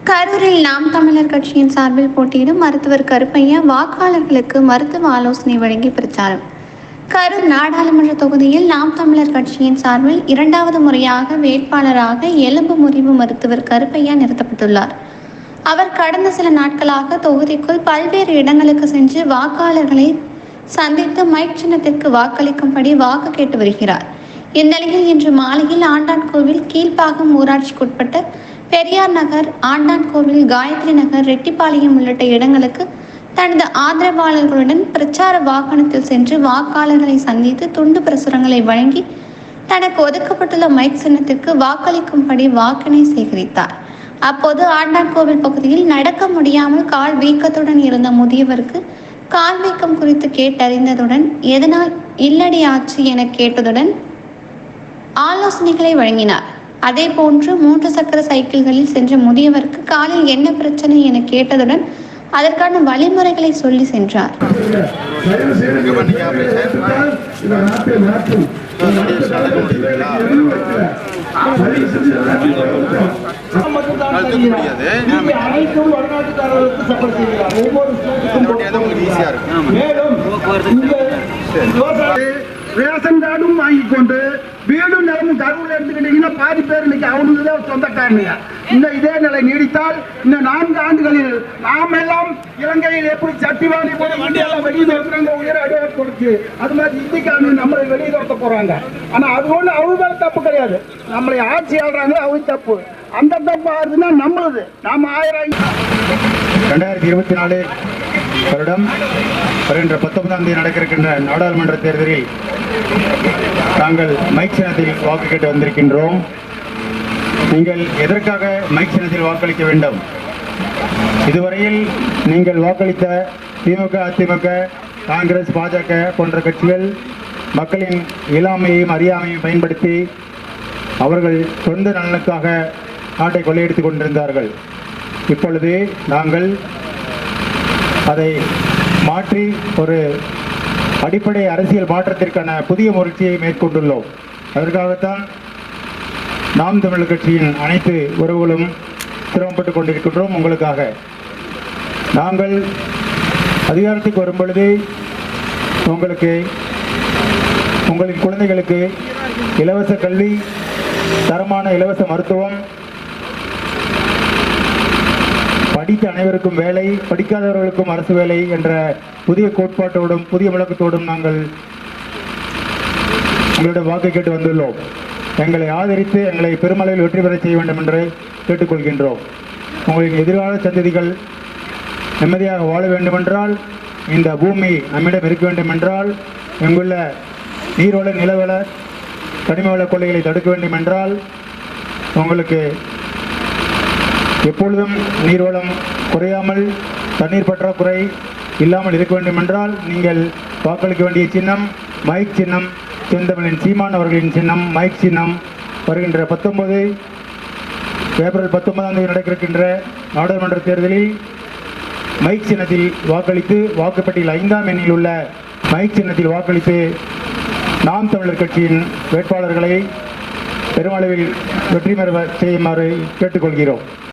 கரூரில் நாம் தமிழர் கட்சியின் சார்பில் போட்டியிடும் மருத்துவர் கருப்பையா வாக்காளர்களுக்கு மருத்துவ ஆலோசனை வழங்கி பிரச்சாரம். கரூர் நாடாளுமன்ற தொகுதியில் நாம் தமிழர் கட்சியின் சார்பில் இரண்டாவது முறையாக வேட்பாளராக எலும்பு முறிவு மருத்துவர் கருப்பையா நிறுத்தப்பட்டுள்ளார். அவர் கடந்த சில நாட்களாக தொகுதிக்குள் பல்வேறு இடங்களுக்கு சென்று வாக்காளர்களை சந்தித்து மைக் சின்னத்திற்கு வாக்களிக்கும்படி வாக்கு கேட்டு வருகிறார். இந்நிலையில் இன்று மாலையில் ஆண்டான்கோவில் கீழ்ப்பாக்கம் ஊராட்சிக்குட்பட்ட பெரியார் நகர், ஆண்டான்கோவில், காயத்ரி நகர், ரெட்டிப்பாளையம் உள்ளிட்ட இடங்களுக்கு தனது ஆதரவாளர்களுடன் பிரச்சார வாகனத்தில் சென்று வாக்காளர்களை சந்தித்து துண்டு பிரசுரங்களை வழங்கி தனக்கு ஒதுக்கப்பட்டுள்ள மைக் சின்னத்திற்கு வாக்களிக்கும்படி வாக்கினை சேகரித்தார். அப்போது ஆண்டான்கோவில் பகுதியில் நடக்க முடியாமல் கால் வீக்கத்துடன் இருந்த முதியவருக்கு கால் வீக்கம் குறித்து கேட்டறிந்ததுடன் எதனால் இல்லடி ஆச்சு என கேட்டதுடன் ஆலோசனைகளை வழங்கினார். அதே போன்று 3 சக்கர சைக்கிள்களில் சென்ற முதியவருக்கு காலில் என்ன பிரச்சனை என கேட்டதுடன் அதற்கான வழிமுறைகளை சொல்லி சென்றார். ரேஷன் கார்டும் வாங்கிக் கொண்டு வீடும் நிலமும் கருவில் எடுத்துக்கிட்டீங்கன்னா பாதி பேர் இன்னைக்கு அவனுக்கு தான் சொந்தக்காரங்க. இதே நிலை நீடித்தால் இந்த 4 ஆண்டுகளில் நாம் எல்லாம் இலங்கையில் எப்படி சட்டிவாணி போல வண்டியெல்லாம் வெளியே தோற்றுறாங்க, உயர அடையாளம் கொடுத்து அது மாதிரி இந்திக்கான நம்மளை வெளியே தோற்ற போறாங்க. ஆனா அது ஒண்ணு அவங்க தப்பு கிடையாது, நம்மளை ஆட்சி ஆடுறாங்க அவங்க தப்பு. அந்த தப்பு ஆகுதுன்னா நம்மளுது. நாம 2024 வருடம் வருகின்ற 19ஆம் தேதி நடக்க இருக்கின்ற நாடாளுமன்ற தேர்தலில் நாங்கள் மைக் சின்னத்தில் வாக்கு கேட்டு வந்திருக்கின்றோம். நீங்கள் எதற்காக மைக் சின்னத்தில் வாக்களிக்க வேண்டும்? இதுவரையில் நீங்கள் வாக்களித்த திமுக, அதிமுக, காங்கிரஸ், பாஜக போன்ற கட்சிகள் மக்களின் இயலாமையையும் அறியாமையும் பயன்படுத்தி அவர்கள் சொந்த நலனுக்காக நாட்டை கொள்ளையடித்துக் கொண்டிருந்தார்கள். இப்பொழுது நாங்கள் அதை மாற்றி ஒரு அடிப்படை அரசியல் மாற்றத்திற்கான புதிய முயற்சியை மேற்கொண்டுள்ளோம். அதற்காகத்தான் நாம் தமிழர் கட்சியின் அனைத்து உறவுகளும் சிரமப்பட்டுக் கொண்டிருக்கின்றோம். உங்களுக்காக நாங்கள் அதிகாரத்துக்கு வரும் பொழுது உங்களின் குழந்தைகளுக்கு இலவச கல்வி, தரமான இலவச மருத்துவம், படித்த அனைவருக்கும் வேலை, படிக்காதவர்களுக்கும் அரசு வேலை என்ற புதிய கோட்பாட்டோடும் புதிய விளக்கத்தோடும் நாங்கள் உங்களிடம் வாக்கு கேட்டு வந்துள்ளோம். எங்களை ஆதரித்து எங்களை பெருமளவில் வெற்றி பெற செய்ய வேண்டும் என்று கேட்டுக்கொள்கின்றோம். உங்களின் எதிர்கால சந்ததிகள் நிம்மதியாக வாழ வேண்டுமென்றால், இந்த பூமி நம்மிடம் இருக்க வேண்டுமென்றால், எங்குள்ள நீர்வள, நிலவள, கனிம வள கொள்ளைகளை தடுக்க வேண்டுமென்றால், உங்களுக்கு எப்பொழுதும் நீர்வளம் குறையாமல் தண்ணீர் பற்றாக்குறை இல்லாமல் இருக்க வேண்டுமென்றால் நீங்கள் வாக்களிக்க வேண்டிய சின்னம் மைக் சின்னம். செந்தமிழின் சீமான் அவர்களின் சின்னம் மைக் சின்னம். வருகின்ற ஏப்ரல் 19ஆம் தேதி நடக்கின்ற நாடாளுமன்ற தேர்தலில் மைக் சின்னத்தில் வாக்களித்து, வாக்குப்பட்டியல் 5ஆம் எண்ணில் உள்ள மைக் சின்னத்தில் வாக்களித்து நாம் தமிழர் கட்சியின் வேட்பாளர்களை பெருமளவில் வெற்றி பெற செய்யுமாறு கேட்டுக்கொள்கிறோம்.